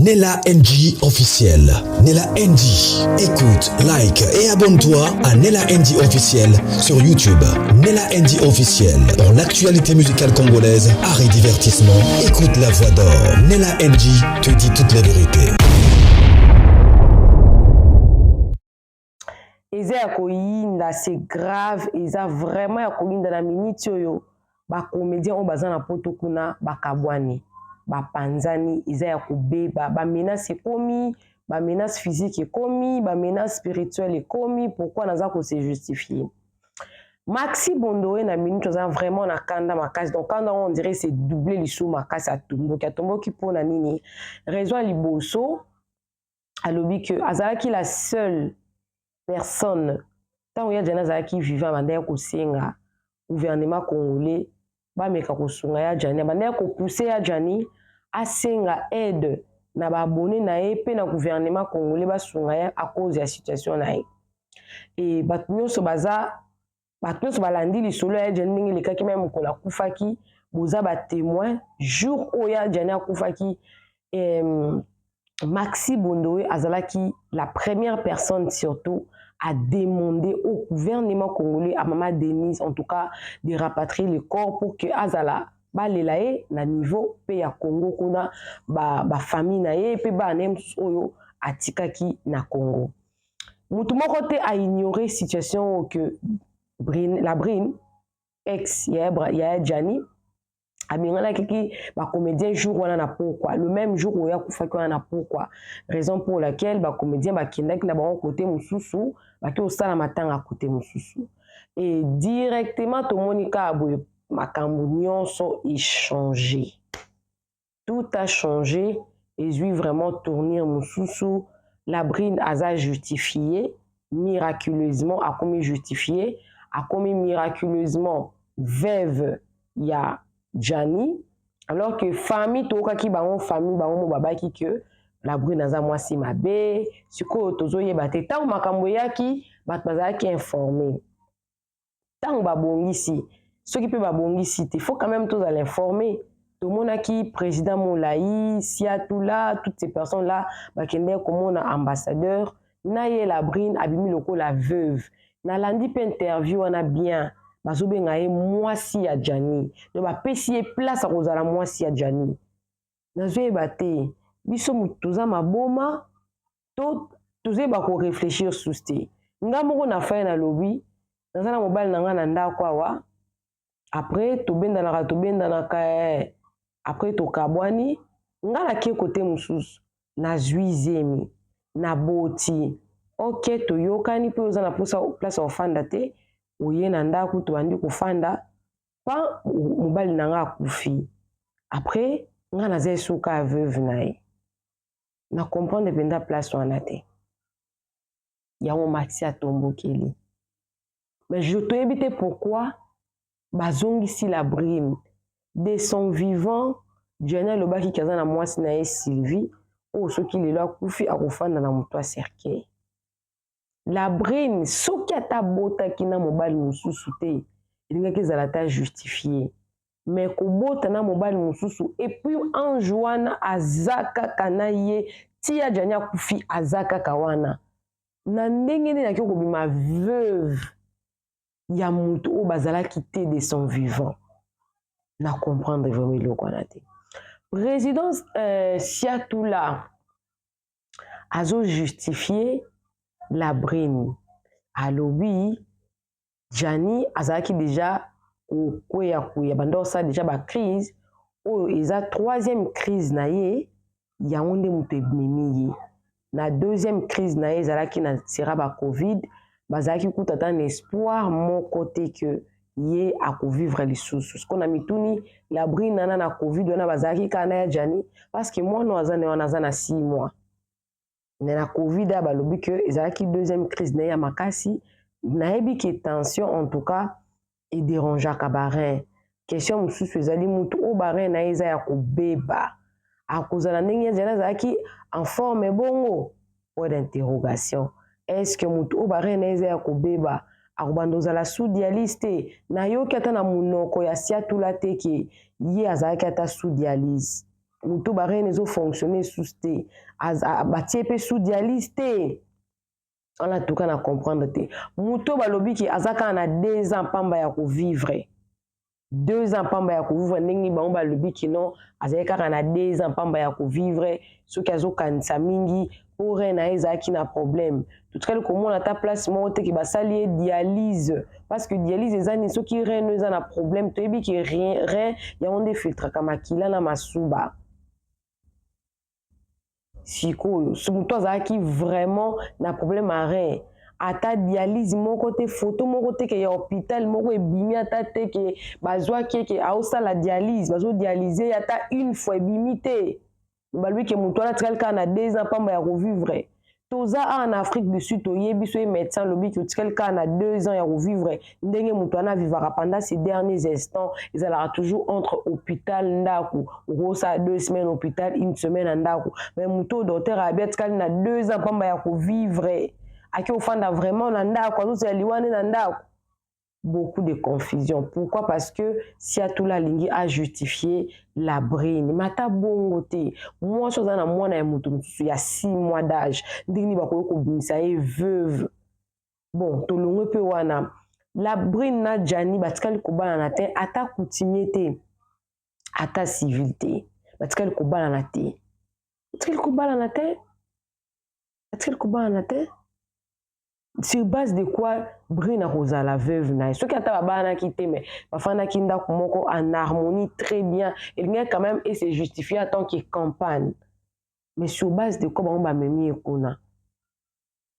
Nella NG officiel. Nella NG. Écoute, like et abonne-toi à Nella NG officiel sur YouTube. Nella NG officiel. Pour l'actualité musicale congolaise, art et divertissement, écoute la voix d'or. Nella NG te dit toutes les vérités. Eza ya koyinda, c'est grave. Eza vraiment ya koyinda na minute oyo. Ba comédien o bazana poto kuna bakabwani. Ba panzani eza ya kobeba. Ba menace ekomi, ba menace physique ekomi, ba menace spirituelle ekomi. Pourquoi naza ko se justifier? Maxi Bondoé na minute oza vraiment na kanda makasi. Donc quand on dirait c'est doubler l'issou makasi à Tumbo. Ki a Tumbo ki pona nini. Raison liboso. Alobi que azalaki la seule personne tant il y a des gens qui vivent en mandé ko senga gouvernement congolais ba meka ko sunga ya jani mandé ko pousser ya jani a senga aide na ba abonné na pe na gouvernement congolais ba sunga ya à cause de la situation na et batnyo so balandi li solo ya jani ngi le kaki même ko la kufaki boza ba témoin jour oya jani akufaki Maxi Bondoé azalaki la première personne surtout à demander au gouvernement congolais, à Maman Denise en tout cas, de rapatrier le corps pour que Azala balelaye na niveau pe ya Congo kuna ba famille na ye pe ba nem oyo atikaki na Congo. Mutu moko te a ignoré situation que la Brine ex ya Jani Amingana kiki ba comédien jour wana na pourquoi le même jour où ya kufaki wana na pourquoi raison pour laquelle ba comédien ba kindaki na ba côté mususu ba ki osala matanga à côté mususu et directement to monika aboye makambo nyonso échangé, tout a changé et lui vraiment tournir mususu. La Brine aza justifié miraculeusement a commis justifié a commis miraculeusement veuve ya Jani, alors que famille toka ki bango famille bango baba ki que la Brune aza mwasi mabe siko tozo yeba te tant makambo yaki bat bazaki informé tant babongisi ceux qui peuvent babongisi te faut quand même tous aller informer tout le monde qui président Moulaï Siatoula toutes ces personnes là bakende comme ambassadeur na ye la Brine abimi loko la veuve na landi pe interview wana bien bazobenga ye mwasi ya Jani donc bapesi ye place akozala mwasi ya Jani nazoyeba te biso toza maboma to tozoyeba korefléchir susu te nga moko na faye na lobi naza na mobali na nga na ndako awa après tobendanaka après tokabwani nga nakie kote mosusu nazwi zemi na boti ok toyokani mpe oza na place ofanda te oye na ndako tobandi kofanda pa mobali na nga akufi après nga naza esuka ya veuve na ye na comprendre mpenza place wana te yango Maxi atombokeli mais je toyebi te pourquoi bazongisi la Brine de son vivant Diane alobaki kaza na mwasi na ye Sylvie oyo soki lelo akufi akofanda na moto ya cercueil. La Brine soki ata botaki na mobali mosusu te elingaki ezala ta justifié mais kobota na mobali mosusu et puis ange wana aza kaka na ye tia Jani akufi aza kaka wana na ndenge nini naki kobima veuve ya mutu oyo bazalaki te de son vivant na comprendre vraiment eloko wana te. Présidence Siatoula azo justifié la Brine alobi Jani azalaki déjà koya bando ça déjà ba crise oyo eza troisième crise na ye yango nde mutu ebimemi ye na deuxième crise na ye ezalaki na sera ba covid bazalaki kuta ta na espoir moko te que ye akovivre lisusu ce qu'on a mituni la Brine nana na covid wana bazalaki kana ya Jani parce que mwana azane wana aza na 6 mois na covid a balobi que ezalaki deuxième crise na ya makasi nayebi que tension en tout cas et dérangeaka barin question mosusu ezali mutu o barin na eza ya kobeba akozala ndenge ya Jani azalaki en forme bongo point d'interrogation est-ce que mutu o barin na eza ya kobeba akobanda ozala sous dialyse te nayoki ata na munoko ya Siatoula te ke ye azalaki ata sous dialyse Muto ba rien ezo fonctionner sous té. Batie pe sous dialyse té. On a tout qu'à comprendre té. Muto ba lobi ki azaka na 2 ans pamba ya ko vivre. 2 ans pamba ya ko vivre ndenge ba on ba lobi ki non azaka na 2 ans pamba ya ko vivre so ki azo kanisa mingi pour na ezaki na problème. Tout cas comment on a ta place mo te ki ba sali dialyse parce que dialyse ezani so ki rien eza na problème to ebi ki rien ya on des filtres kama kila na masuba. Sikoyo mutu azalaki vraiment na problème à rien ata dialyse moko te photo moko te ke ya hôpital moko ebimi ata te ke bazwaki ke aosala dialyse bazodialyse ata une fois ebimi te balobi ke mutu wana tikali kaka na 2 ans pamba ya kovivre toza en Afrique du Sud toyebi so ye médecin lobi ke otikali kaka na 2 ans ya kovivre ndenge mutu wana avivaka pendant ces derniers instants ezalaka toujours entre hôpital ndako okosa 2 semaines hôpital 1 semaine na ndako mais mutu docteur abi atikali na 2 ans pamba ya kovivre aki ofanda vraiment na ndako azozela liwane na ndako. Beaucoup de confusion. Pourquoi? Parce que si à tout la ligne a justifié la brine. Mata bongo te. Moi, je suis dans moi il y a 6 mois d'âge. Ndini ba ko bimisa e veuve. Bon, to longo pe wana. La brine na jani batikali ko bana na te ata coutumier te. Ata civilité. Batikali ko bana na te. Batikali ko bana na te. Batikali ko bana na te. Sur base de quoi brine rosa la veuve na ce qui ata babana ki te mais bafana ki ndako moko en harmonie très bien il y a quand même et c'est justifié en tant que campagne mais sur base de quoi ba memi ekona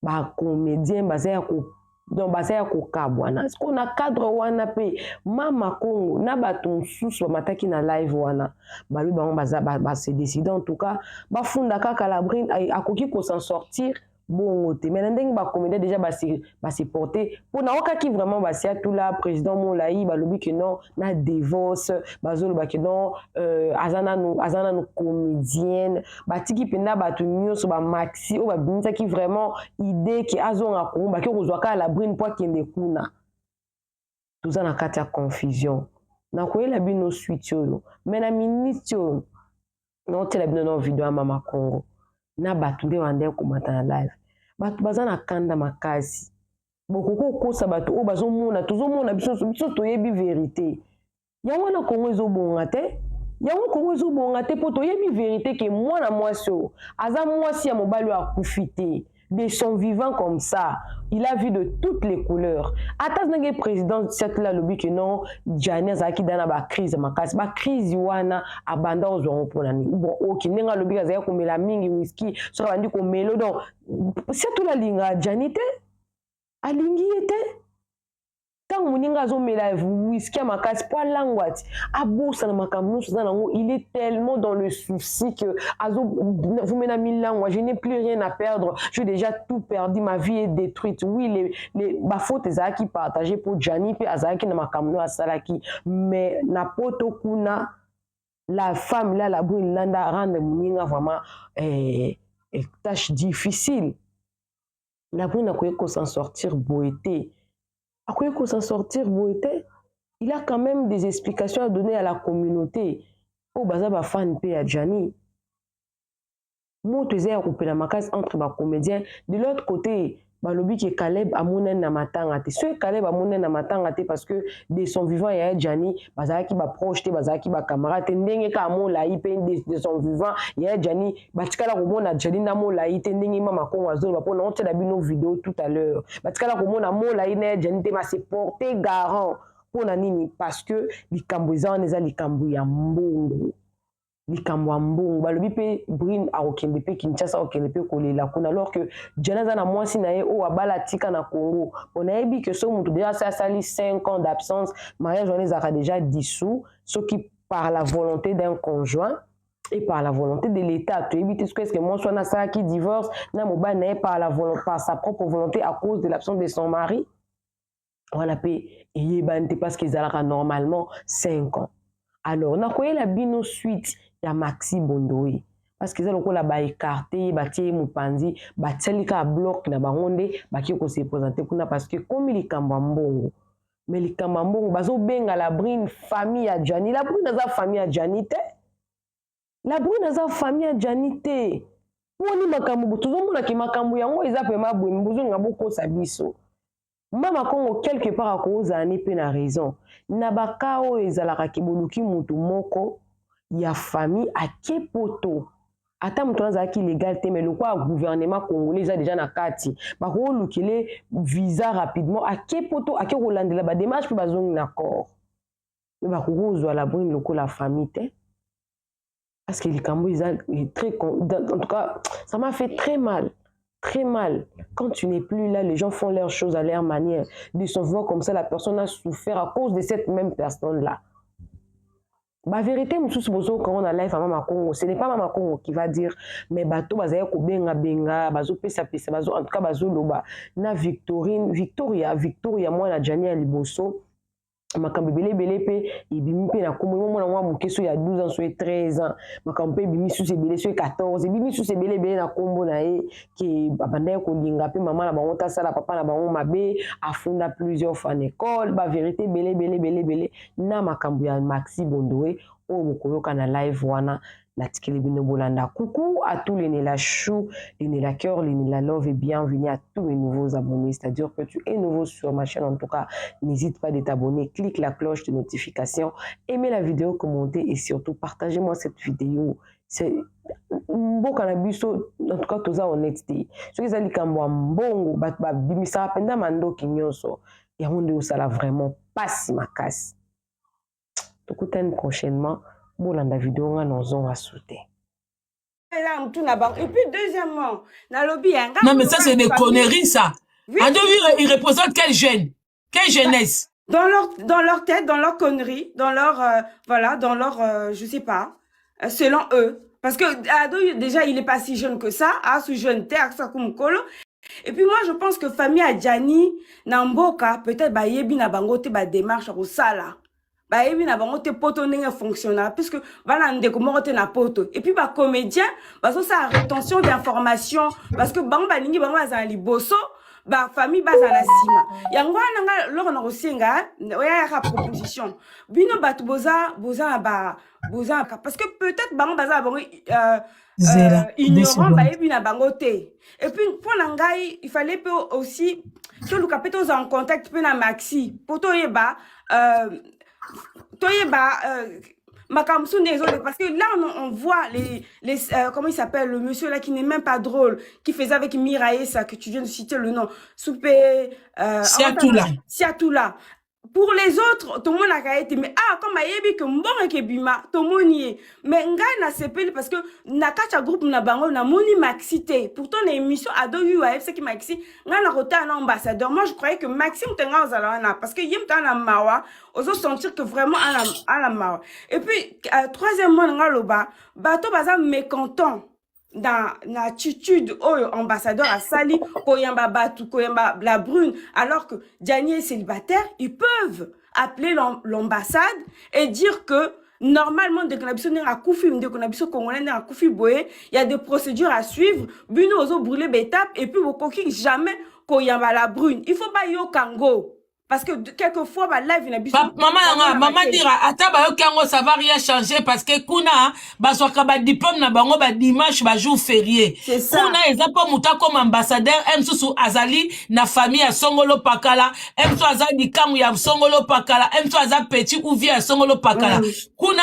ba comédien bazaya ko donc bazaya ko kabwana ce qu'on a cadre wana pe mama Congo na baton sous mataki na live wana ba lui ba se décider en tout cas ba funda kaka la brine akoki ko s'en sortir bon te mais ndenge ba comédien déjà ba se porter pour na okaki vraiment ba sia tout là président Molayi ba lobi que non na divorce bazolo ba que non azana no comédienne ba tiki penda ba tu nyoso ba maxi o ba binisa ki vraiment idée ki azonga ko ba ki kozwaka la brine pour kende kuna tout ça na kati ya confusion na koyela bino suite yo mais na minute yo non tela bino no video ya mama Congo na batu nde wande komata na live batu baza na kanda makasi bokoko kosa batu o bazomona tozomona biso toyebi vérité yango na Congo ezobonga te yango Congo ezobonga te po toyebi vérité ke mwana mwasi o aza mwasi ya mobali akufi te de son vivant comme ça il a vu de toutes les couleurs ata ndenge président cette là lobi que non Jani azaki dana ba crise makasi ba crise wana abanda ozongo pona ni bon ok ndenge lobi azaki komela mingi whisky so bandi komelo donc c'est tout la linga Jani te alingi te tant moninga azomela whisky makasi po langwati abosa na makambo nango il est tellement dans le souci que vous mena milangwa je n'ai plus rien à perdre j'ai déjà tout perdu ma vie est détruite oui les ba faute ezaki partager pour Jani pe azaki na makambo asalaki mais na poto kuna la femme là la brune landa rendre moninga vraiment tâche difficile la brune a ko s'en sortir boité. Après qu'on s'en sortir, il a quand même des explications à donner à la communauté. Oh, bazaba fan pe à Jani. Moi, tu sais, entre les comédiens. De l'autre côté, balobi ki Caleb amunen na matanga te. Ce Caleb amunen na matanga te parce que de son vivant il y a Jani, bazaki ba proche te, bazaki ba camarade ndenge ka Molayi pe de son vivant il y a Jani, batikala ko mona Jani na Molayi te ndenge mama ko azolo ba pona on te la bino vidéo tout à l'heure. Batikala ko mona Molayi na Jani te ma se porter garant pona nini parce que likambo ezana eza likambo ya mbongo. Likambo mbongo balobi pe brine akokende pe Kinshasa akokende pe kolela kuna alors que Janaza na mwasi na ye o abala tika na Congo on a dit que ce monde déjà ça sali 5 ans d'absence mariage on les a déjà dissous ce qui par la volonté d'un conjoint et par la volonté de l'État tu évites ce que moi soit na ça qui divorce na moba na par la volonté par sa propre volonté à cause de l'absence de son mari on a payé yebante parce qu'ils allaient normalement 5 ans alors on a koyé la bino suite ya Maxi Bondoé parce que ça loko la ba écarté ba tie mupanzi ba tselika bloc na bangonde ba ki ko se présenter kuna parce que comme likambo mbongo mais likambo mbongo bazo benga la brine famille ya Jani la brine za famille ya Jani te La brune aza famille ya Jani te. Poni makambo tozomona ki makambo yango eza pe mabwe mbozonga bokosa biso. Mama Congo quelque part akoza ni pe na raison. Na baka o ezalaka kiboluki mutu moko ya famille ake poto. Ata mutu azalaki légal te mais le quoi gouvernement congolais eza déjà na kati. Bako lukile visa rapidement ake poto ake kolandela ba démarche pe bazongi na corps. Mais bako zo la brune loko la famille te. Parce que les Cambodgiens, très, en tout cas, ça m'a fait très mal. Très mal. Quand tu n'es plus là, les gens font leurs choses à leur manière. De se voir comme ça, la personne a souffert à cause de cette même personne-là. La vérité, quand on a live à Mama Congo, ce n'est pas Mama Congo qui va dire, mais bateau, bazaya ko benga benga, bazo pesa pesa, bazo en tout cas bazo loba. Na Victoria, moi la Jani à Liboso. Makambo belé pe ibimi pe na kombo mona mwa mukeso ya 12 ans so 13 ans makambo pe ibimi sous belé so 14 ibimi sous belé na kombo na ye ki babanda ko linga pe maman na bango tasala papa na bango mabe afunda plusieurs fois en école ba vérité belé na makambo ya Maxi Bondoé o mokoyoka na live wana la tikeli bino bolanda. Coucou à tous les Nela Chou, les Nela Cœur, les Nela Love et bienvenue à tous mes nouveaux abonnés. C'est-à-dire que tu es nouveau sur ma chaîne, en tout cas, n'hésite pas de t'abonner, clique la cloche de notification, aimez la vidéo, commentez et surtout partagez-moi cette vidéo. C'est bon cannabis, en tout cas, tout ça honnêteté. Ce qui est dit quand moi bongo, bimisa penda mando kinyoso, et on dit ça là vraiment pas si ma casse. Tout prochainement. La vidéo a nos à sauter. Et puis deuxièmement, non mais ça c'est des conneries ça. Oui. Il représente quel jeune, quelle jeunesse? Dans leur tête, dans leur connerie, dans leur voilà, dans leur je sais pas, selon eux. Parce que Ado déjà il est pas si jeune que ça, ce jeune terre ça comme colo. Et puis moi je pense que famille Adjani Namboka peut-être ba yebi na bangote ba démarche au sala. Bah et na bango te poto ndenge fonctionnaire puisque voilà ndeko moko te na poto et puis ba comédien parce que ça rétention d'information parce que bango balingi bango azana liboso ba famille bazana sima yango nanga loko na kosenga oya ya proposition bino batu boza parce que peut-être bango bazana bango ignorant ba yebi na bango te et puis pour ngai il fallait aussi que le capitaine en contact pe na Maxi poto yeba parce que là on voit les comment il s'appelle le monsieur là qui n'est même pas drôle qui faisait avec Mirae ça que tu viens de citer le nom Soupé Siatoula. Pour les autres, tout le monde a été mais comme ayebi que mbonga ke bima tout le monde mais ngai na sepeli parce que na kacha groupe na bango na moni Maxi te pourtant na émission ado UAF c'est qui Maxi nga na rota na ambassadeur moi je croyais que Maxi mtenga ozalana parce que yem tana mawa ozo sentir que vraiment à la mawa et puis troisièmement nga loba bato baza mécontent dans l'attitude ambassadeur à Sali, Koyamba Batu, Koyamba la Brune, alors que Diani est célibataire, ils peuvent appeler l'ambassade et dire que normalement, dès qu'on a besoin d'un koufi, dès qu'on a besoin d'un koufi boé, il y a des procédures à suivre, Buno ozo brûler l'étape et puis vous coquille jamais Koyamba la Brune. Il faut pas yo kango. Parce que quelquefois, bah, live, il y a maman dira, ata ba yo kango, ça va rien changer parce que kuna, ba soka ba diplôme na bango, ba dimanche, ba jour férié. C'est ça. Kuna, eza pa muta comme ambassadeur, emsusu azali, na famille à Songolo Pakala, emsu azali kamu ya Songolo Pakala, emsu azali petit ou vieux à Songolo Pakala. Kuna,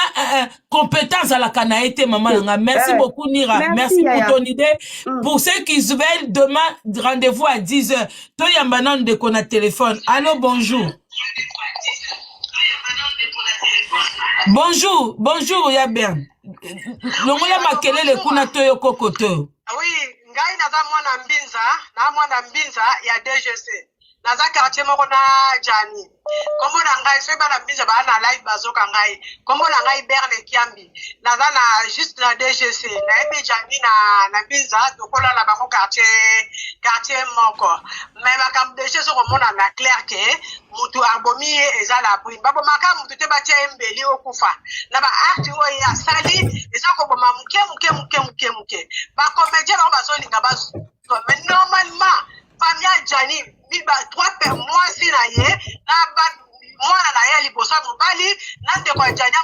compétence à la kanaete, maman. Merci beaucoup, Nira. Merci pour ton idée. Pour ceux qui se veulent demain, rendez-vous à 10h. Toi, yambanan de qu'on a téléphone. Allô, bonjour. Bonjour, Yabern. Longola makelele kuna toyo kokoto. Oui, ngai naza mwana mbinza ya DGC. Naza quartier moko na Jani. Kombo na ngai so bana mbinza ba na live bazoka ngai. Kombo na ngai Berne Kiambi. Naza na juste na DGC. Na ebi Jani na mbinza tokola la bango quartier moko. Mais makambo DGC so komona na clair que mutu abomi eza la brune. Babo makamu mutu te batia embeli okufa. Na ba arti o ya sali eza ko boma muke. Ba comédien ba so linga bazo. Mais normalement famille Jani 3 mois si na ye na ba mwana na ye liboso ya mobali na ndeko ya jani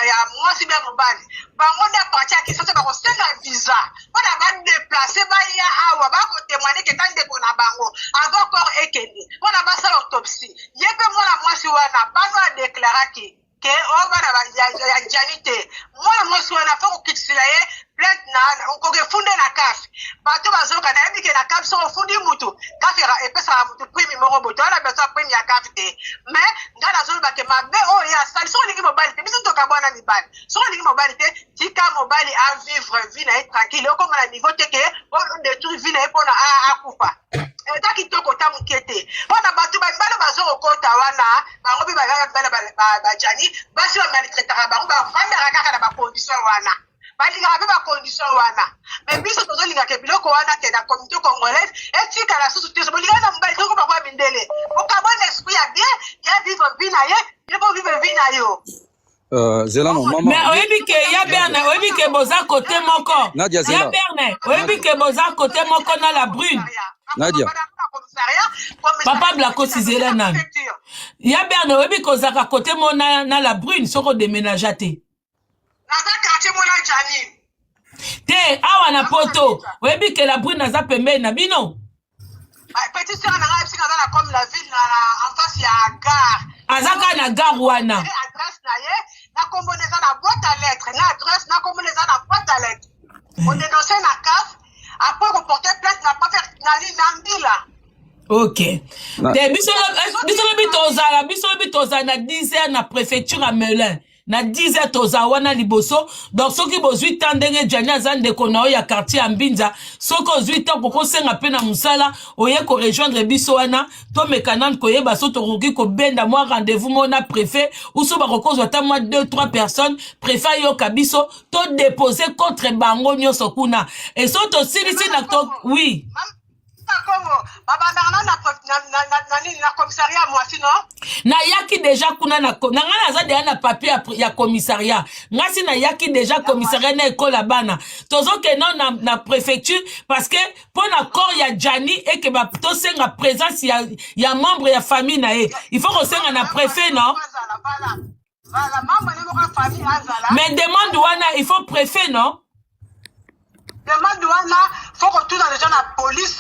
ya mwasi bya mobali bango nde parti ya kisasa bakosenga visa mpona badeplace baya awa bakotémoigne ke ta ndeko na bango avant corps ekende mpona basala autopsie ye mpe mwana mwasi wana bazo adeklaraki ke o bana ya jani te mwana mwasi wana fo kokitisila ye plainte na kokefunde na kafi bato bazoka nayebi ke na kafi soko ofundi mutu kafi epesaka mutu prime moko boye towana besoin prime ya kafi te mais nga nazoloba ke mabe oyo ye asali soko olingi mobali te biso toka bwana mibali soko olingi mobali te tika mobali avivre vie na ye tranquille okoma na niveau te ke odétruire vie na ye mpona akufa eza kitoko ta moke te mpona bato bamibale bazokokota wana bango mpe bajani basi bamaltretaka bango bafandaka kaka na bacondition wana balingaka mpe bacondition wana mais biso tozolingaka biloko wana te na communauté congolaise etikala susu te bolingaka na mobali soko bakwa mindele okabona esprit ya bien ya vivre vie na ye yepo vivre vie na yo Zelano, maman. Mais oyebi ke ya Berne, oyebi ke boza côté moko. Nadia Ya Zela. Berne, oyebi ke boza côté moko na la brune. Nadia. Papa Blako Sizela nan. Ya Berne, oyebi ke ozaka côté mo na la brune soko déménage te. naza quartier mona jani Te awa na poto, oyebi ke la brune naza pembeni na bino. petite sœur na ngai bisika aza na comme la ville en face ya gare Azaka na gare wana. adresse na ye nakombona eza na boîte à lettres na adresse nakombona eza na boîte à lettres odénonce na CAF après reporter plainte na paper na mbila. Ok. Te biso lobi tozala na 10h na préfecture à Melun. Na 10h toza wana liboso. Donc soki bozwi temps ndenge jani aza ndeko na ya quartier ya Mbinza, soki ozwi temps koko senga pe na musala oye ko rejoindre biso wana to mekanan ko yeba so tokoki ko benda moi rendez-vous mona préfet ou so bakokozwa ta moi 2-3 personnes préfet yo kabiso to déposer contre bango nyonso kuna. Et so to silisi na to oui. na commissariat mwasi no Na yaki déjà kuna na nga naza deja na papier ya commissariat ngasi na yaki déjà commissariat na école bana tozoke non na préfecture parce que pour na corps ya Jani et que ba to senga présence ya membre ya famille na ye il faut que senga na préfet non mais demande wana il faut préfet non demande wana faut que tout dans les gens la police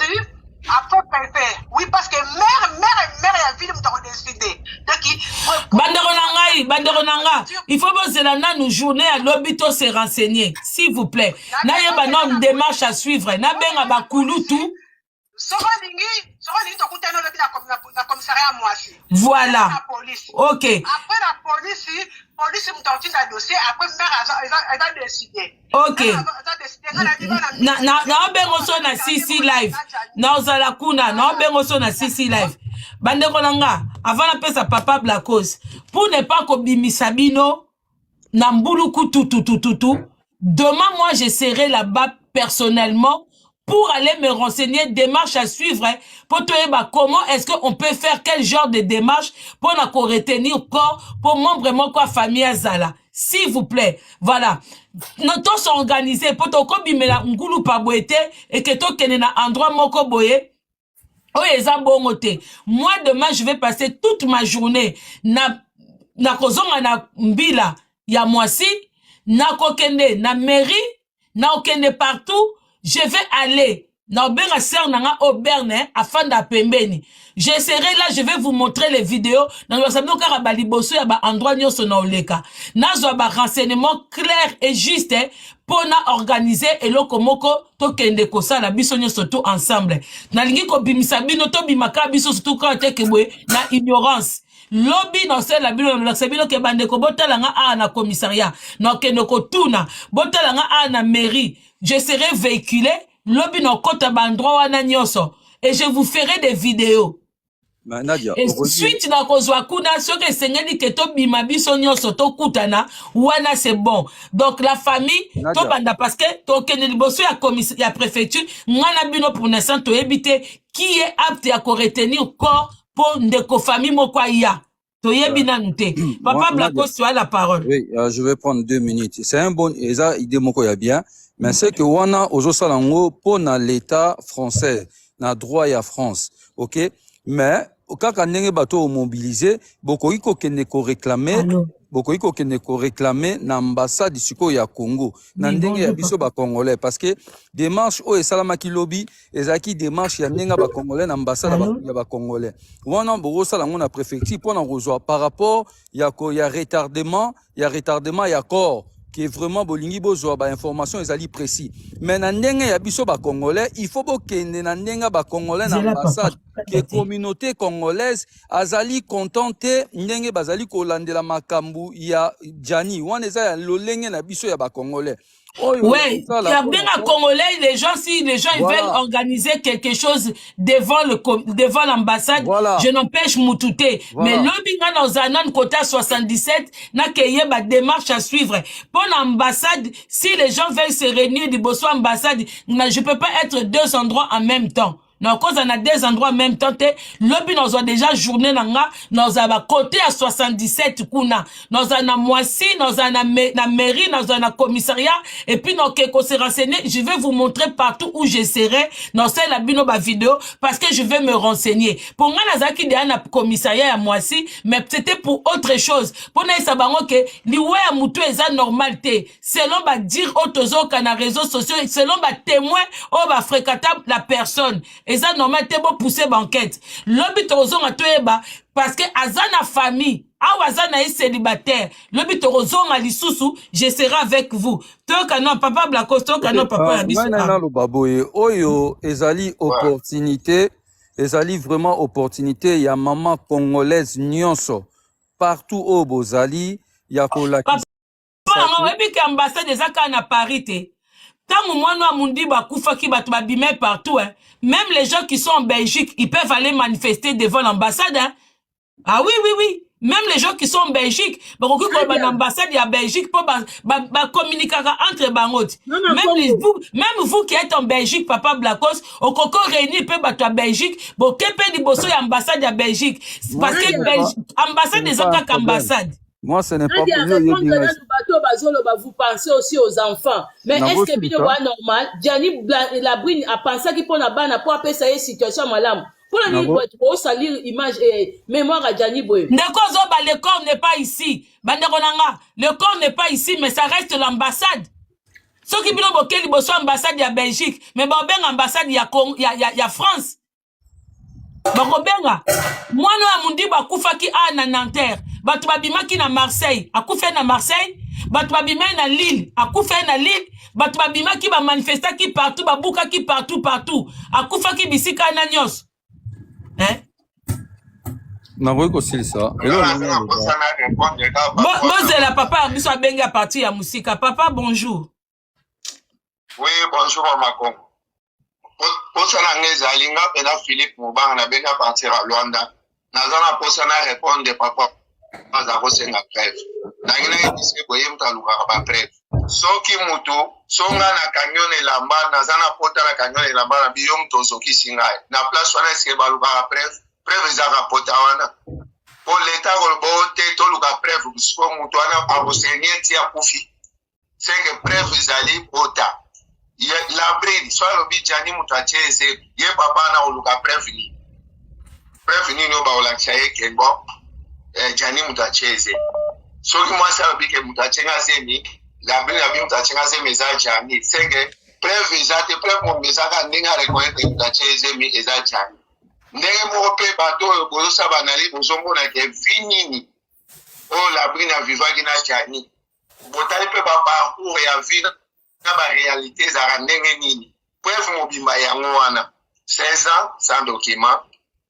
après préfet oui parce que mère ya ville muta ko décider donc bandero nanga il faut bozela nanu journée à lobby to se renseigner s'il vous plaît na yeba non démarche à suivre na benga bakulu tout soko lingi tokutana lobby na commissariat mwasi voilà la police ok après la police muta otinda dossier après mère eza décider ok na obengo so na CC live na ozala kuna na obengo so na CC live bandeko nanga avant na pesa papa Blakos pour ne pas kobimisa bino na mbuluku tout demain moi je serai là-bas personnellement pour aller me renseigner, démarche à suivre, pour te dire comment est-ce qu'on peut faire quel genre de démarche pour nous retenir corps, pour membre vraiment quoi famille Azala. S'il vous plaît, voilà. Nous tous organisés pour te bimela ngulu pa boete et que to kene na endroit moko boye. Oh eza bongote. Moi demain je vais passer toute ma journée na kozonga na mbila ya mwasi, na kokende na mairie, na okende partout. Je vais aller dans Benga Ser Nanga au Berne afin d'apembeni. Je serai là, je vais vous montrer les vidéos. Dans le salon Karabali Bosso, il y a un endroit où on a oleka. Nazo a renseignement clair et juste pour organiser et lokomoko to kende kosa la bisonyo surtout ensemble. Na lingi ko bimisa bino to bimaka biso surtout quand tekebwe na ignorance. Lobby dans celle la bino la sebino ke bande ko botalanga a na commissariat. Na kende ko tuna botalanga a na mairie. Je serai véhiculé, lobby no kota bandroit wana nyoso et je vous ferai des vidéos. Nadia, et suite na kozwa kuna soke sengeli ke to bima biso nyoso to kutana wana c'est bon. Donc la famille to banda parce que to kene liboso ya commissaire ya préfecture ngana bino pour l'instant to éviter qui est apte à retenir corps pour ndeko famille moko ya. To yebina nute. Papa Blako, tu as la parole. Oui, je vais prendre 2 minutes. C'est un bon idée moko ya bien. Mais c'est que wana ozo salango pour na l'état français na droit ya France, ok? Mais kaka ndenge bato mobiliser bokoki kokende ko réclamer bokoki kokende ko réclamer na ambassade siko ya Congo na ndenge ya biso ba congolais parce que démarche o esalamaki lobby ezaki démarche ya ndenge ba congolais na ambassade ya ba congolais wana bo sala ngona préfecture pour na rejoindre par rapport ya retardement ya corps qui est vraiment bolingi bozwa ba information ezali précis mais na ndenge ya biso ba congolais il faut bokende na ndenge ba congolais na ambassade que communauté congolaise azali contente ndenge bazali kolandela makambu ya Jani wana eza ya lolenge na biso ya ba congolais. Oui, il y a bien à Congolais, les gens, si les gens ils veulent organiser quelque chose devant l'ambassade, je n'empêche Moutouté. Mais l'obinga dans un côté 77, n'a qu'il ba démarche à suivre. Pour l'ambassade, si les gens veulent se réunir du Bosso ambassade, je peux pas être deux endroits en même temps. Non, cause on a deux endroits en même temps, l'obi nous a déjà journée nanga, nous a côté à 77 kuna, nous a na Moissy, nous a na mairie, nous a na commissariat, et puis nous qu'on s'est renseigné, je vais vous montrer partout où je serai, dans celle la bino ba vidéo, parce que je vais me renseigner. Pour moi, nazaki de na commissariat à Moissy, mais c'était pour autre chose. Pour na isabango que, liwe à moutou eza normalité, selon ba dire autozo kana réseaux sociaux, selon ba témoin, oh ba fréquentable la personne. Et ça, normal, t'es beau pousser banquette. L'obit rozon a tueba, parce que azana famille, azana est célibataire. L'obit rozon a l'issoussou, je serai avec vous. Toi, canon, papa Blacos, toi, canon, papa Oyo, ezali opportunité, ezali vraiment opportunité, ya maman congolaise nyonso, partout au Bozali, ya kolaki. Papa, on va dire qu'ambassade des Aka na Paris, tant moi nous amundi bakufa ki batu babime partout hein. Même les gens qui sont en Belgique, ils peuvent aller manifester devant l'ambassade hein. Ah oui. Même les gens qui sont en Belgique, l'ambassade de la Belgique pour communiquer entre bangot. Même vous qui êtes en Belgique, papa Blacos, au Coco réuni peut battre à Belgique, bon kepe di bosso ambassade de la Belgique. Parce que ambassade des autres ambassades. Moi, ce n'est pas vous pensez aussi aux enfants. Mais est-ce que c'est normal? Gianni Labrine a pensé qu'il peut la banne pour appeler ça une situation malade. Pour la salir image et mémoire à Gianni Boy. Le corps n'est pas ici. Le corps n'est pas ici, mais ça reste l'ambassade. Ceux qui veulent bloquer l'ambassade de Belgique, mais bon, l'ambassade il y a France. Bakobenga moi no amundi bakufaki na Nanterre batu babimaki na Marseille akufa na Marseille batu babima na Lille akufa na Lille batu babimaki ba manifestaki partout babukaki partout akufaki bisika na nyos na voye ko silisa la papa biso abenga parti ya musika papa bonjour. Oui bonjour maman. Posa na ngeza linga pena Philippe Mubanga na benga partir à Luanda. Nazana posa na répondre papa za kosenga trêve. Na ngina yise boye mtaluka ba trêve. Soki mutu songa na camion elamba nazana pota na camion elamba na biyo mtozo kisingai. Na place wana eske baluka trêve za ka pota wana. Po l'état golbo te to luka trêve busko mutu wana abosenye ti akufi. C'est que trêve zali pota. La bride, soit le bidjani mutacheze, ye papa na oluka preveni no ba olakchaye kenbo, jani mutacheze. So ki mwasa lo bike mutachenga zemi, la bride abi mutachenga zemi za jani, senge previ zate previ mwezaka ndinga rekoyete mutacheze mi eza jani. Ndenge mwope bato bozo sabanali bozo mbona ke vinini, la bride na vivagi na jani. Botali pe ba parcours ya vina, la réalité za ndenge nini preuve mobimba yango wana 16 ans sans document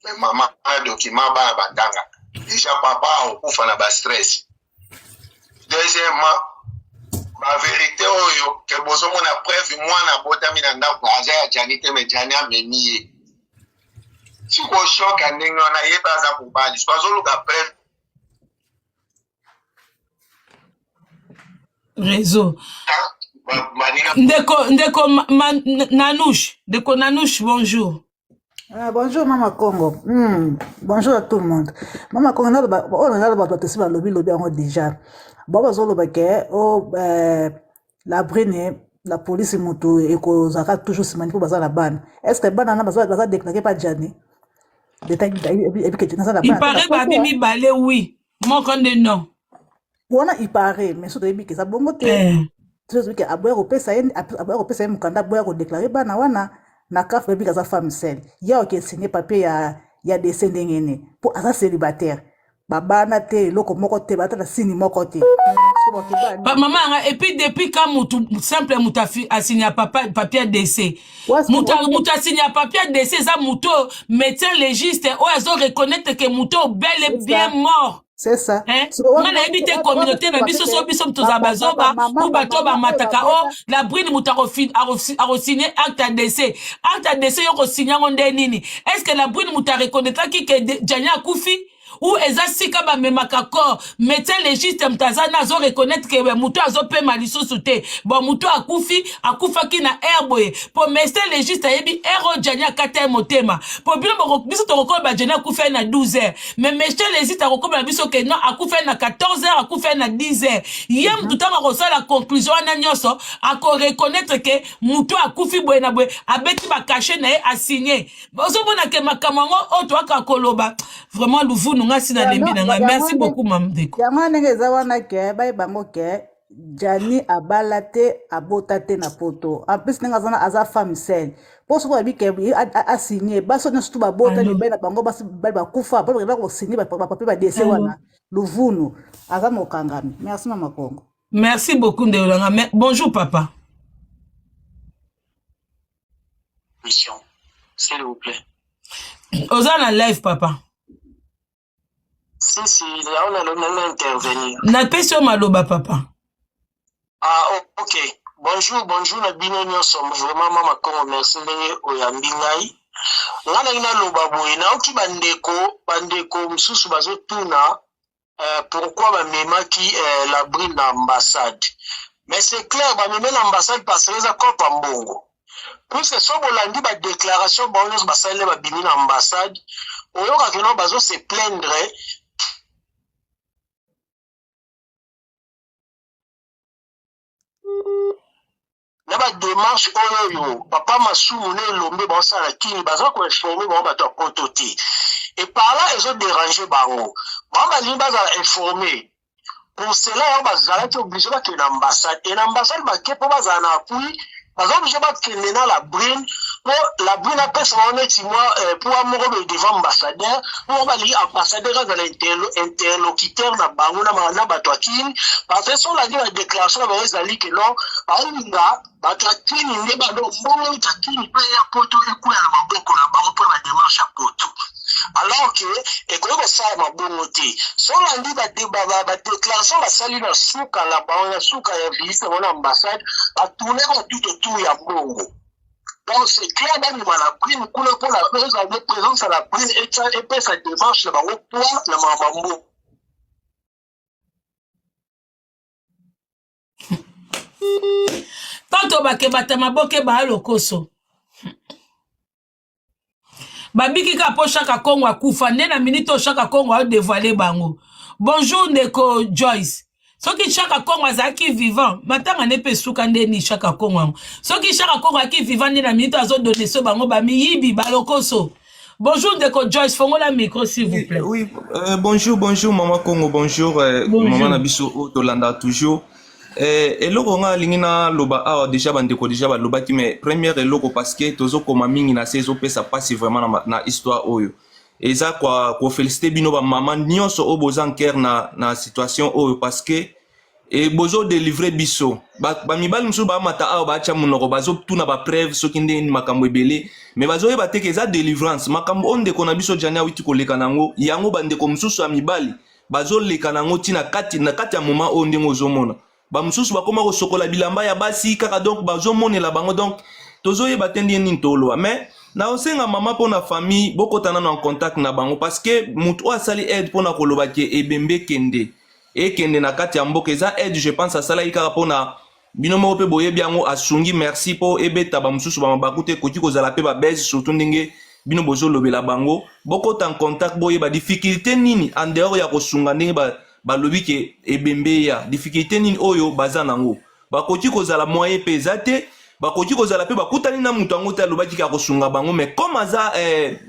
mais maman a document ba bandanga déjà papa okufa na ba stress. Deuxièmement la vérité oyo que bozo mona preuve mwana botami na ndako aza ya janite me jani amemiye siko shock ndenge wana yeba za kubali swazo luka preuve réseau Ndeko Nanouche, bonjour. Bonjour Maman Congo. Bonjour à tout le monde. Maman Congo, on a lobby déjà. La brine, la police mutu et que Zaka toujours se manipule la ban. Est-ce que ban a déclaré pas Gianni? détail et puis que ça il paraît babi mi balé oui moko nde non wana il paraît mais surtout que ça bongo te tu sais que aboya ko pesa mukanda aboya ko déclarer bana wana na CAF babi kaza femme seule ya ok signé papier ya décès ndengene pour asa célibataire babana te loko moko te batata sini moko te maman et puis depuis quand mutu simple mutafi a signé papier d'essai mutu a signé papier d'essai ça mutu médecin légiste ou ils ont reconnaître que mutu bel et bien mort. C'est ça. On a évité communauté na biso so biso mtoza bazoba ou bato ba mataka o la brine mutarofine a signé acte d'essai. Acte d'essai yo ko signer ngonde nini. Est-ce que la brine muta reconnaître ki que Jania Koufi ou eza sika ba memaka corps médecin légiste mtazana azo reconnaître que mutu azo pe malisusu te bon mutu akufa ki na herboye pour médecin légiste yebi hero Jania kata motema pour biso to rekoba ba Jania akufa na 12h mais médecin légiste rekoba biso que non akufa na 14h akufa na 10h yem tutanga ko la conclusion na nyoso ako reconnaître que mutu akufi boye na boye abeti ba caché na a signé bozo bona ke makamango oto akakoloba vraiment luvu merci beaucoup mam Deko. Yama nenge zawana ke bay bango ke Jani abalate abotate na poto. En plus nenga zana aza femme seule. Poso ko bi ke a signé baso na stuba bota ni bay na bango basi ba kufa ba ko signé ba papier ba décès wana. Luvunu aza mokangami. Merci mama Kongo. Merci beaucoup Ndeolanga. Bonjour papa. Mission. S'il vous plaît. Ozana live papa. Si, là, on a intervenir. Na question maloba, papa. Ah, ok. Bonjour, na bino nyonso. Vraiment, mama Kongo, merci ndenge oyambi ngai. Ngana ina loba boye na oki bandeko msusu bazotuna pourquoi bamemaki la brine na ambassade. Mais c'est clair, bameme na ambassade parce que eza kopa mbongo. Puisque so bolandi ba déclaration ba nyonso basalele babimi na ambassade, oyoka keno bazo se plaindre Naba démarche oyo papa masumu ne lombe bosala kini baza ko informer ba bato pototi et par là ils ont dérangé bango ba li baza informer pour cela bazala ki obligé ba ke l'ambassade et l'ambassade ba ke po baza na appui baza obligé ba ke na la brine pour la brine a pesa honnêtement pour amoro devant ambassadeur pour ba li ambassadeur za interlocuteur na bango na bato akini parce que sur la déclaration ba ezali que non ba Batakini ne bado mbongo takini pe ya poto ekuya na maboko na bango pour la démarche à poto. Alors que ekolo ça mabongo te. So la ndi ba déclaration la sali na suka la bango na suka ya visite mon ambassade a tourner tout autour ya mbongo. Donc c'est clair dans la brine pour la présence à la brine et pe sa démarche na bango pour la mabambo. Tanto bake batama boke ba lokoso. Babiki ka po chaka Kongo akufa nde na minute chaka Kongo a dévoiler bango. Bonjour Ndeko Joyce. Soki chaka Kongo azaki vivant, matanga ne pe suka nde ni chaka Kongo. Soki chaka Kongo aki vivant nde na minute azo donner so bango ba miyibi ba lokoso. Bonjour Ndeko Joyce, fongo la micro s'il vous plaît. Oui, bonjour maman Kongo, bonjour. Maman Nabiso Tolanda toujours. Eloko nga lingina loba awa déjà bandeko déjà ba loba ki mais première eloko parce que tozo koma mingi na sezo pesa passe vraiment na histoire oyo eza kwa ko féliciter bino ba maman nyonso o bozan ker na situation oyo parce que et bozo délivrer biso ba mibali musu ba mata awa ba cha munoko bazo tuna ba preuve soki ndeni makambo ebele mais bazo yeba te ke eza délivrance makambo onde kona biso jania witi koleka nango yango bandeko mususu ya mibali bazo leka nango tina kati ya moment onde ngozomona ba mususu bakoma ko sokola bilamba ya basi kaka donc bazo monela bango donc tozo yeba tendi ni ntolo mais na osenga mama pona famille bokotana na en contact na bango parce que mutu asali aide pona koloba ke ebembe kende na kati ya mboka eza aide je pense asala ikaka pona bino mo pe boye biango asungi merci po ebeta ba mususu ba mabakute koti kozala pe ba base surtout ndenge bino bozo lobela bango bokota en contact boye ba difficulté nini en dehors ya kosunga ndenge ba lobi ke ebembe ya difficulté nini oyo baza nango bakoti kozala moyen pe ezate bakoki kozala pe bakutani na mutu yango te alobaki ka kosunga bango mais comme aza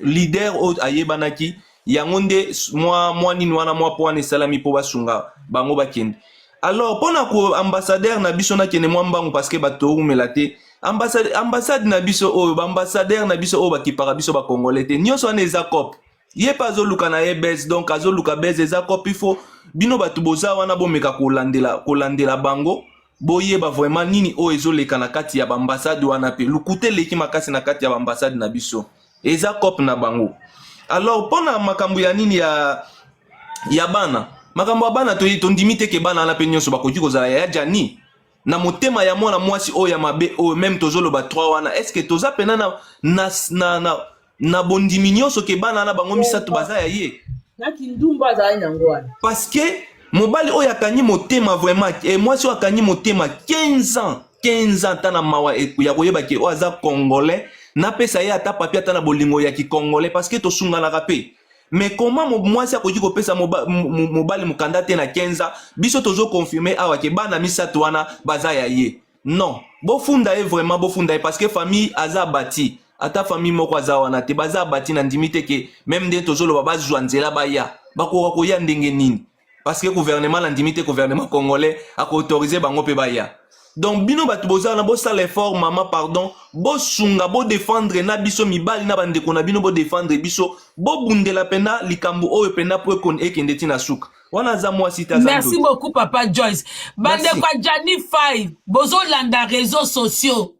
leader oyo ayebanaki yango nde mwa nini wana mwa po wana esalami mpo basunga bango bakende. Alors mpona ko ambassadeur na biso nakende mwa mbangu parce que bato oumela te ambassade na biso oyo baambassadeur na biso oyo bakipaka biso bakongole te nyonso wana eza cope ye pa azoluka na ye bese donc azoluka bese eza cope il faut bino bato boza wana bomeka kolandela bango boyeba vraiment nini oyo ezoleka na kati ya baambasade wana pe lukute eleki makasi na kati ya baambasade na biso eza cope na bango. Alors mpona makambo ya nini ya bana makambo ya bana tondimi te ke bana wana pe nyonso bakoki kozala ya Jani na motema ya mwana mwasi oyo ya mabe oyo même tozoloba 3 wana est-ce que toza pena na bondimi nyonso ke bana wana bango misato baza ya ye parce que mobali oyo akanyi motema vraiment mwasi oyo akanyi motema 15 ans tana mawa ya koyeba ke oyo aza congolais napesa ye ata papier ata na bolingo ya kikongolais parce que tosunganaka pe. Mais comment mwasi akoki kopesa mobali mukanda te na 15 ans biso tozo confirmer awa ke bana misato wana baza ya ye non bofunda ye vraiment bofunda ye parce que famille aza bati ata famille moko aza wana te baza bati na ndimi te ke même nde tozoloba bazwa nzela baya bakoka koya ndenge nini parce que gouvernement na ndimi te gouvernement congolais akoautoriser bango pe baya. Donc bino batu bozala bo sala effort mama pardon bo sunga bo défendre na biso mibali na bandeko na bino bo défendre biso bo bundela pena likambo oyo pena po kon ekende tina suka wana za mwasi ta. Merci beaucoup papa Joyce bandeko kwa Jani 5 bozo landa réseaux sociaux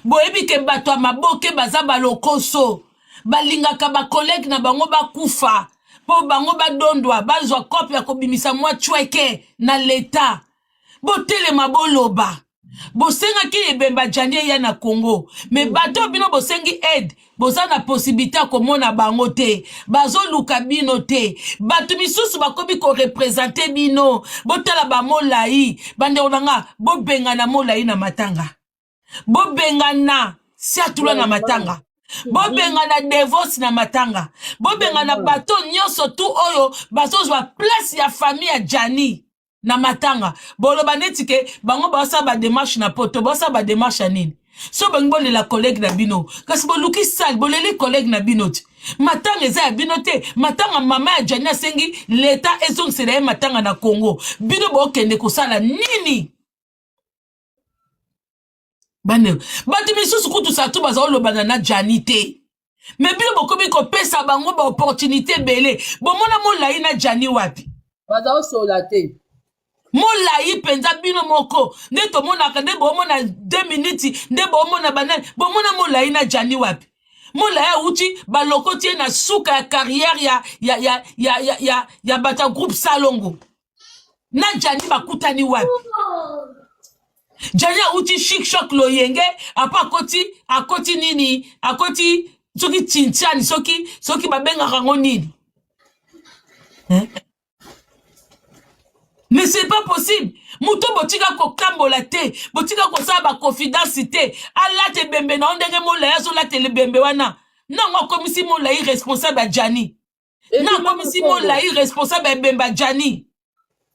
boyebi ke bato ya maboke baza balokoso balingaka ba collègue na bango bakufa po bango badondwa bazwa kopi ya kobimisa mwa chweke na leta botelema boloba bosenga ki ebemba Jani ya na Congo mais bato bino bosengi aide boza na possibilité ya komona bango te bazoluka bino te bato misusu bakobi ko représenter bino botala ba molai bandeko nanga bobengana molai na matanga bobengana siatula na matanga bobengana divorce na matanga bobengana bato nyonso tu oyo bazozwa place ya famille ya Jani na matanga boloba neti ke bango basa ba démarche na poto basa ba démarche nini so bango la collègue na bino kasi boluki sal boleli collègue na bino ti matanga eza ya bino te matanga mama ya Jani asengi leta ezongisela ye matanga na Congo bino bokende kosala nini bane bati misusu kutu sa tu baza olobana na Jani te mais bino bokomi kopesa bango ba opportunité belé bomona molai na Jani wapi baza osola te molai penza bino moko nde tomonaka nde bomona 2 minutes nde bomona banani bomona molai na Jani wapi molai auti balokoti na suka ya carrière ya bata groupe Salongo na Jani bakutani wapi Jani auti chic choc loyenge apa akoti nini akoti soki tintiani soki babenga rango nini mais c'est pas possible muto botika ko kambola te botika ko sa ba confidence te ala te bembe na ndenge mola yazo la te le bembe wana nango komisi mola irresponsable ya Jani nango komisi mola irresponsable ya bemba Jani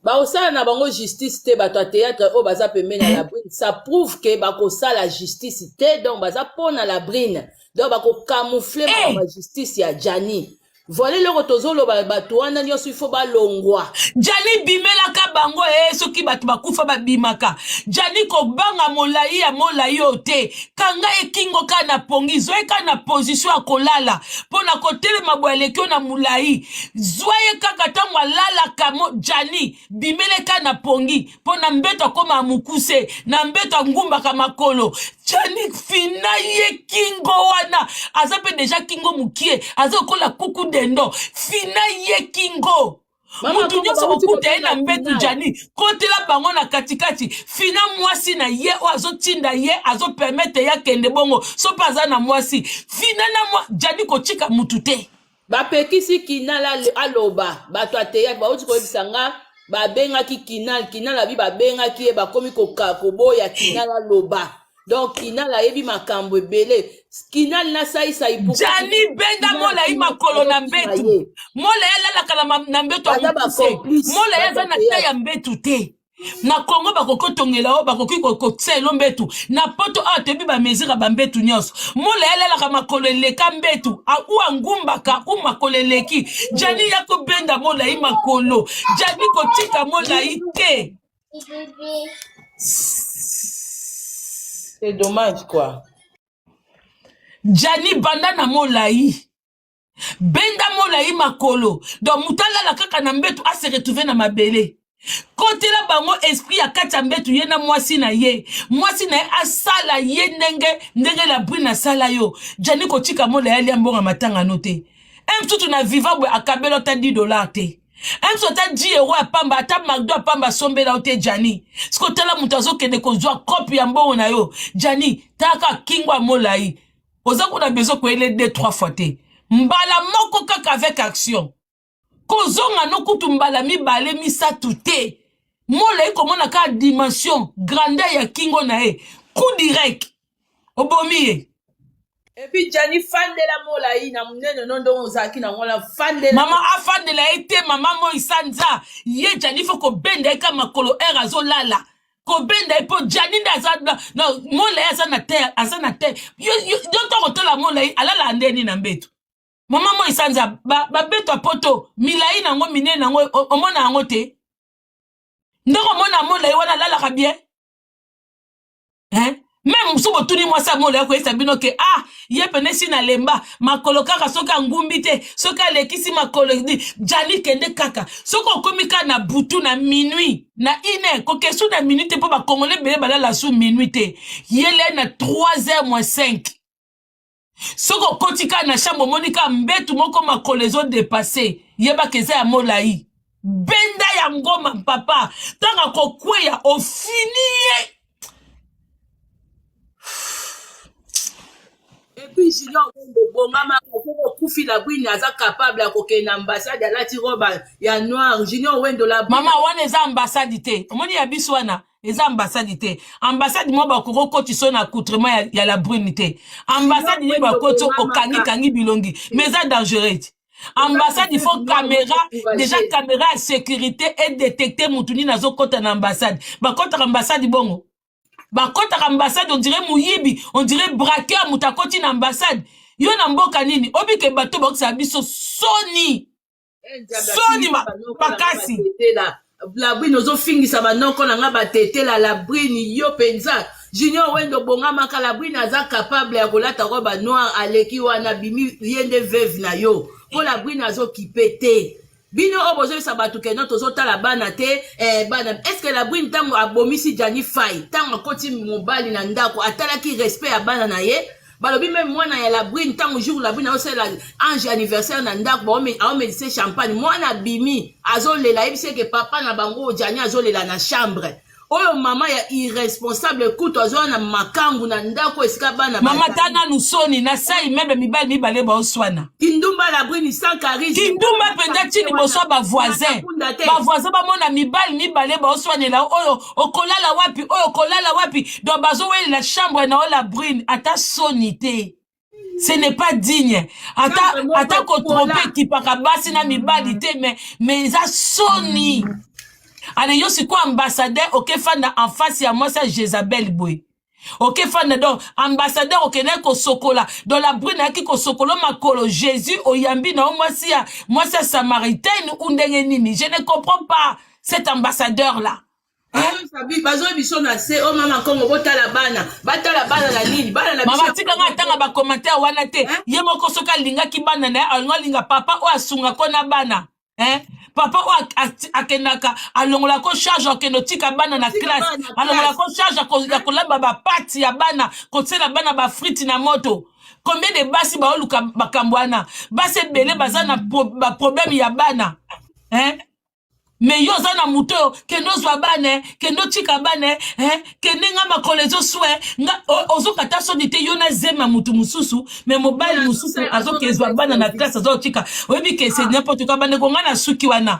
ba osala na bango justice te bato théâtre o baza pembe na la brine ça prouve que ba ko sala justice te donc baza pona la brine donc ba ko camoufler ba justice ya Jani. Voilà le rotozolo bato wana nyonso ifo balongwa Jani bimela ka bango soki bato bakufa babimaka Jani ko banga molai ya molai ote kanga ekingo ka na pongi zoe ka na position ya kolala pona kotele mabwele kyo na molai zoe kaka tango lala kamo Jani bimele ka na pongi pona mbeto koma mukuse na mbeto ngumba ka makolo Jani fina ye kingo wana azape deja kingo mukie azokola kuku dendo fina ye kingo mutu nyonso bokute na mbetu Jani kotela bango na katikati fina mwasi na ye o azotinda ye azopermettre ya kende bongo so paza na mwasi fina na Jani kochika mutu te bapekisi kinala aloba bato ateya bauti koyebisanga babengaki kinala bi babengaki ye bakomi koboya kinala loba donc kinala yebi makambo ebele kinala na saisa ipuka Jani benda mola yi makolo na mbetu mola yala kala na mbetu amukuse mola yaza na taya mbetu te Na Congo bakoko tongela o bakoki kotselo mbetu. Na poto a tebi ba mesira ba mbetu nyos. Mola elela ka makolo leka mbetu. A u angumbaka u makolo leki. Jani yako benda mola i makolo. Jani kotika mola ite. C'est dommage quoi. Jani banda na molai. Benda molai makolo. Donc mutala la kaka na mbetu a se retrouver na mabele. Kote la bango esprit ya kati mbetu ye na mwasi na ye. Mwasi na ye asala ye ndenge la brune na sala yo. Jani kotika molai ya mbonga matanga note. Mtutu na vivabwe akabelo ta $10 te. Mtutu ta 10 € apamba ata magdo apamba sombela ote Jani. Siko tala mutazo kende kozwa kopi ya mbongo na yo. Jani taka kingwa molai. Oza kuna bezo ko ele 2-3 fois te. Mbala moko kaka avec action. Kozonga no kutu mbala mibale misatu te. Molai komona ka dimension grandeur ya kingo na e. Coup direct. Obomiye. Et puis Jani fandela molai na munene nondo ozaki na ngola fandela. Mama afandela ete mama mo isanza. Ye Jani foko benda eka makolo erazo lala. Ko benda ipo Jani nda azadla. No, molai azana te. Yon to kotola molai alala andeni na mbetu. Mama mo isanza ba beto apoto milai na ngo mine na ngo omona ngo te. Ndoko mona molai wana lala ka bien. Même msubo tuni mwasa molai ko esabino ke ye penesi na lemba makolo kaka soka ngumbi te soka lekisi makolo Jani kende kaka soko komika na butu na minuit na ine ko kesu na minute po ba congolais bele balala su minuit te yele na 3h-5. Soko kotika na chambre monika mbetu moko makolezo dépassé yeba keza ya molai benda ya ngoma papa tanga kokweya ofiniye. Et puis Junior Bongama ko kufi la brune aza capable ya kokena ambassade ya lati roba ya noir Junior Wendo la mama wana eza ambassade te omoni ya biso wana eza ambassade te ambassade mo ba koko kotiso na accoutrement ya la brune te ambassade ni ba koto kangi bilongi mais eza dangereux. Ambassade il faut caméra déjà caméra de sécurité et détecter mutuni nazo kota na ambassade ba kota ambassade bongo. Bakota ambassade on dirait muyibi, on dirait braqueur mutakoti na ambassade. Yo na mboka nini? Obike bato boksa biso Sony bakasi. La brine ozo fingisa banoko na nga batete la brine yo penza. Junior Wendo Bongama ka la brine aza capable ya kolata roba noir aleki wana bimi yende veuve na yo. Po la brine azo kipete. Bino obozo sabatu ke noto zota la bana te bana est-ce que la brune tango abomisi Jani Fai tango koti mobali na ndako atalaki respect ya bana na ye balobi même mwana ya la brune tango jour la brune osela ange anniversaire na ndako ba o medicine champagne mwana bimi azolela yebise ke papa na bango Jani azolela na chambre. Oyo mama ya irresponsable kuto azo na makangu na ndako esika bana mama tana nusoni na sai mebe mibali ba oswana Kindumba la brune sans charisme Kindumba penda tini boso ba voisin ba mona mibali ba oswanela oyo okolala wapi do bazo weli la chambre na la brune ata sonité. Ce n'est pas digne. Ata ko tromper ki pakabasi na mibali te mais za soni. Allez, yo c'est quoi ambassadeur ok fanda en face ya moi ça Jezabel boy. Ok fanda donc ambassadeur ok ne ko sokola dans la brune aki ko sokolo makolo Jésus oyambi na moi ça samaritaine ou ndenge nini. Je ne comprends pas cet ambassadeur là. Sabi bazo biso na se o mama kongo batala bana la nini bana na mama tika nga tanga ba commentaire wana te ye moko soka linga ki bana na alinga papa o asunga kona bana papa o akenaka alongola ko charge akeno tika bana na classe alongola ko charge ya kolamba ba pati ya bana ko tsela bana ba friti na moto. Combien de basi ba oluka bakambwana basi belé bazana ba problème ya bana mais yo zana muto kendo zwa bane kendo tika bane kende nga makolezo swe nga ozo kata sonite yo na zema mutu mususu mais mobile mususu azo kezwa bana na classe azo tika oyebi ke c'est n'importe quoi bane ko nga na suki wana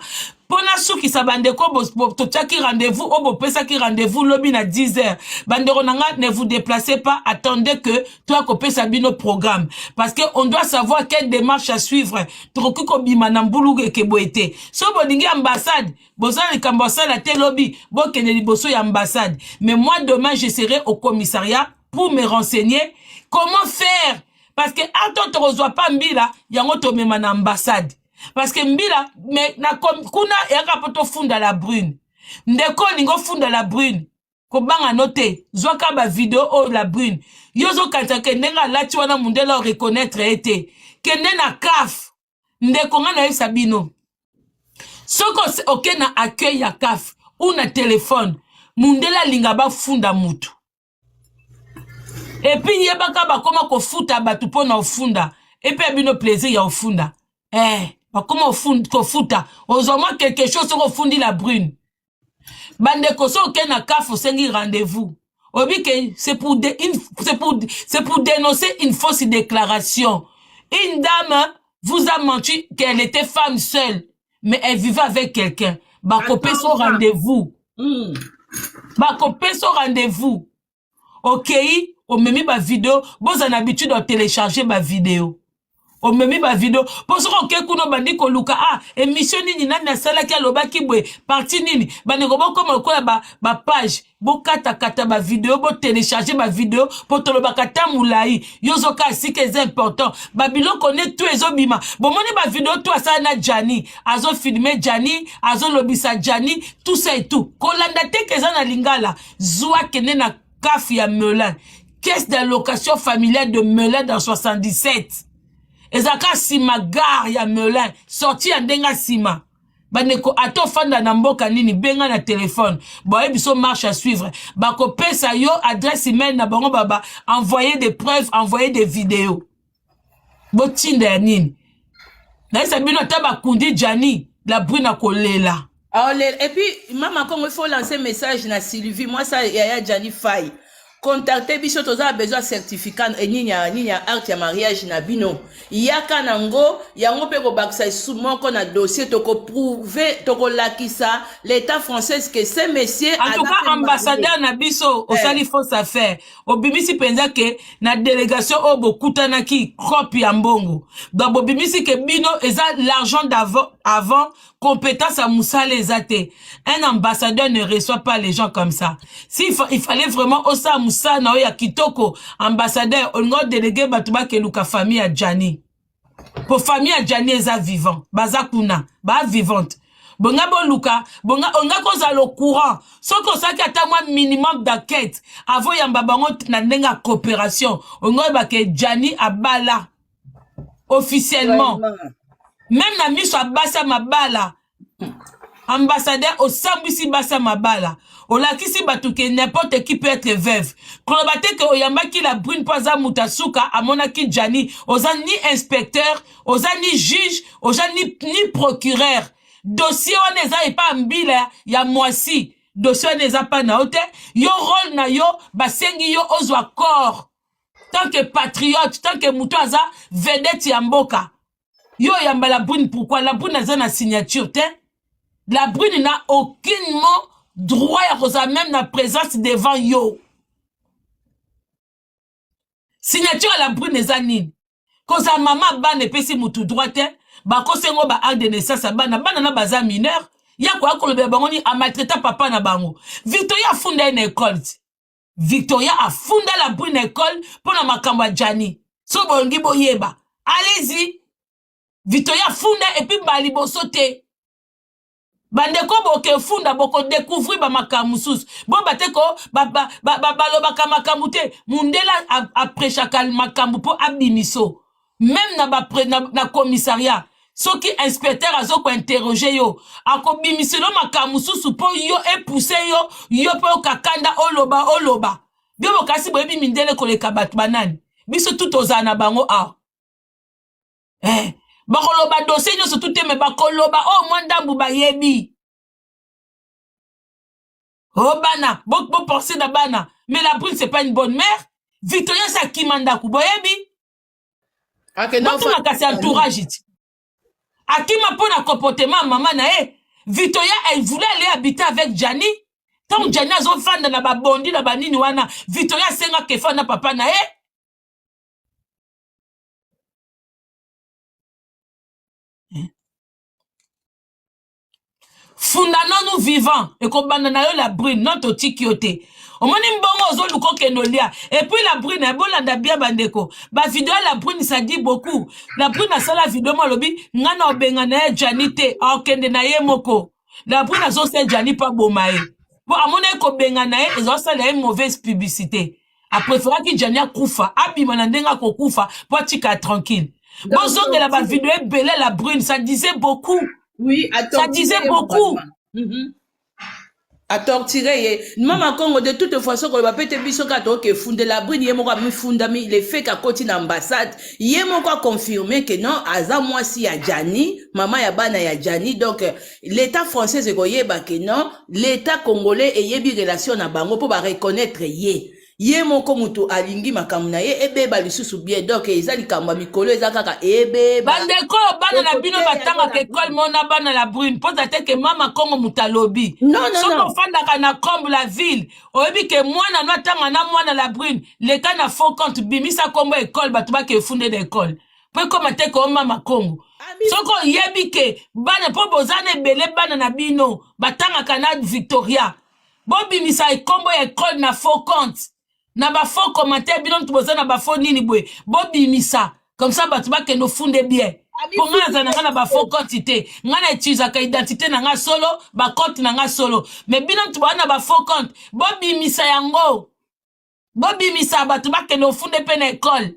pona suki sa bandeko totiaki rendez-vous obo pesa ki rendez-vous lobi na 10h bandeko nanga ne vous déplacez pas, attendez que toi kopesa bino programme parce que on doit savoir quelle démarche à suivre tokoki kobima na mbulu ekeboete so bolingi ambassade bozala likambo asala te lobi bokende liboso ya ambassade mais moi demain je serai au commissariat pour me renseigner comment faire parce que ato tokozwa pa mbila yango tomema na ambassade parce que mbila mais na kuna yaka poto funda la brune ndeko ningo funda la brune kobanga note zwaka ba video o la brune yozo kanta ke ndenga lati wana mundela o reconnaître ete kende na CAF ndeko nga na esabino soko oke na accueil ya CAF ou na téléphone mundela linga ba funda mutu et puis yebaka bakoma kofuta batu pona ofunda et puis bino plaisir ya ofunda bakoma kofuta ozoma quelque chose soko fundi la brune bande koso oke na CAF osengi rendez-vous obi ke c'est pour dénoncer une fausse déclaration. Une dame vous a menti qu'elle était femme seule mais elle vivait avec quelqu'un. Bakopé son rendez-vous. Bakopé son rendez-vous. OK, on me met ma vidéo, vous en habitude de télécharger ma vidéo. On me met ma vidéo. Pour ce que kuno bandi ko luka émission nini nani sala ki aloba ki bwe parti nini bandi ko comme ko ba page bo kata ba vidéo bo télécharger ma vidéo pour to loba kata mulai yozo ka si que c'est important babilo connaît tout ezo bima bon moni ba vidéo tout ça na Jani azo filmer Jani azo lobisa Jani tout ça et tout kolanda te que za na lingala zwa kene na CAF ya Melun caisse d'allocation familiale de Melun dans 77. Ezaka sima gare ya Melun sorti ya ndenga sima baneko ato fanda na mboka nini benga na téléphone boye biso marche à suivre bako pesa yo adresse email na bango baba envoyer des preuves envoyer des vidéos botinda nini na sabino taba kundi Jani la brune kolela et puis maman comme il faut lancer message na Sylvie moi ça yaya Jani Faye contacter biso toza besoin certificat ninya acte ya mariage na bino yaka nango yango pe ko bakisa soumoko na dossier to ko prouver to ko lakisa l'état français que ces messieurs en tout cas ambassadeur na biso osali fausse affaire obimisi penza ke na délégation o bokutana ki copie ya mbongo donc obimisi ke bino eza l'argent avant compétence à Moussa les athées. Un ambassadeur ne reçoit pas les gens comme ça. Il fallait vraiment Osa Moussa na ya kitoko ambassadeur on a délégué batuba ke luka famille à Jani. Pour famille à Jani eza vivant, bazakuna, ba vivante. Bonga luka, bonga onga koza lo courant. Soko saki ata moi minimum d'enquête avant yamba bango na ndenga coopération. Onga ba ke Jani abala officiellement. Même na miso abasa mabala. Ambassadeur au sambisi basa mabala. O la kisi batuke n'importe qui peut être veuve. Kolobate ke oyamba ki la brune poza mutasuka amona ki Jani. Oza ni inspecteur, oza ni juge, oza ni procureur. Dossier on eza et pas mbila ya mwasi. Dossier on eza pas na hote. Yo rôle na yo basengi yo ozwa corps. Tant que patriote, tant que muto aza vedette ya mboka. Yo yamba la brune, pourquoi la brune a une signature, la brune n'a aucunement droit à même la présence devant yo. Signature à la brune est anine. Quand sa maman ba ne peut si moutou droit, ba ko sengo ba acte de naissance bana na baza mineur, ya quoi ko le bangoni a maltraité papa na bango. Victoria a fondé une école. Victoria a fondé la brune école pour na makambo Jani. So bongi boyeba. Allez-y. Victoria funda et puis bali bosote. Bandeko boke funda boko découvrir ba makamusus. Bon bateko baloba kamakamute mundela après chaque makambu po abimiso. Même na commissariat. Ce qui inspecteur azo ko interroger yo. Ako bimiso no makamusus po yo e pousser yo po kakanda oloba. Bio bokasi boyebi mindele ko le kabat banane. Biso tout ozana bango a. Bakoloba dossier nyo surtout te me bakoloba mwandambu bayebi. Bana, bon penser na bana. Mais la brune c'est pas une bonne mère. Victoria sa kimanda ku boyebi. Okay, non, tu na kasi entourage iti. Akima pona comportement maman na Victoria, elle voulait aller habiter avec Gianni. Tant Gianni a son fan dans la bondi, dans la nini wana, Victoria senga kefa na papa na Fundano nous vivants, et qu'on banana la brune, non to tikiote. On m'a dit bon ozo luko kenolia. Et puis la brune, elle bolanda bien bandeko. Ba vidéo la brune, ça dit beaucoup. La brune a ça la vidéo moi lobi, ngana obengana Janite, a kende na ye moko. La brune a ça Jani pas bomae. Bon, à mon éco bengana, ils ont ça la mauvaise publicité. A préféré que Jani a koufa, abimanandenga ko koufa, pour tika tranquille. Bon, zone de la vidéo belle la brune, ça disait beaucoup. Oui, ça disait beaucoup. À torturer, maman Congo de toute façon, qu'on va péter biso kato que funde la brune, yé moko mi fundami, les faits qu'a côté l'ambassade, yé moko confirmé que non, aza moi si ya Gianni, maman ya bana ya Gianni, donc l'état français c'est que non, l'état congolais et yé bi relation na bango pour ba reconnaître yé. Yé moko mutu alingi makamuna ye ebeba lisusu bien donc ezali kamba mikolo ezakaka ebeba bandeko bana na bino batanga ke école mona bana la brune pose tête que mama Congo mutalobi non soko fanda na comme la ville oyebi ke mwana no tanga na mwana la brune le cas na faux compte bimisa kombo école batu ba ke funde d'école po comme te ko mama Congo soko yebi ke bana po bozane belé bana na bino batanga kana Victoria bo bimisa kombo école na faux compte na ba faux commentaire bino tuboza na ba faux nini bwe bobi misa comme ça batu ba ke no funde bien pour nga na ba faux quantité nga na utilise ka identité na nga solo ba compte na nga solo mais bino tuboza na ba faux compte bobi misa yango bobi misa batu ba ke no funde pe na école.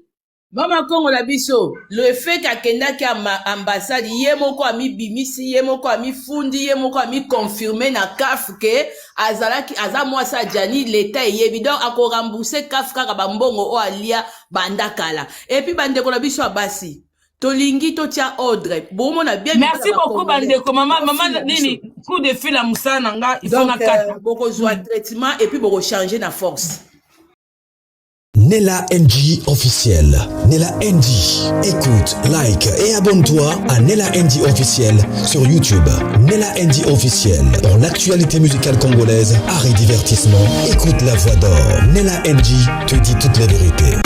Maman Congo la biso, le fait qu'akenda ki ambassade, yé moko ami bimisi, yé moko ami fundi, yé moko ami confirmé na CAF que azalaki aza mwasa Gianni l'état est évident à ko rembourser CAF kaka bambongo o alia bandakala. Et puis bandeko la biso abasi. Tolingi to tia ordre. Bon on a bien. Merci beaucoup bandeko maman nini coup de fil à Moussa nanga il faut na kata. Boko joie traitement et puis boko changer na force. Nella NG officiel. Nella NG. Écoute, like et abonne-toi à Nella NG officiel sur YouTube. Nella NG officiel. Pour l'actualité musicale congolaise, art et divertissement, écoute la voix d'or. Nella NG te dit toutes les vérités.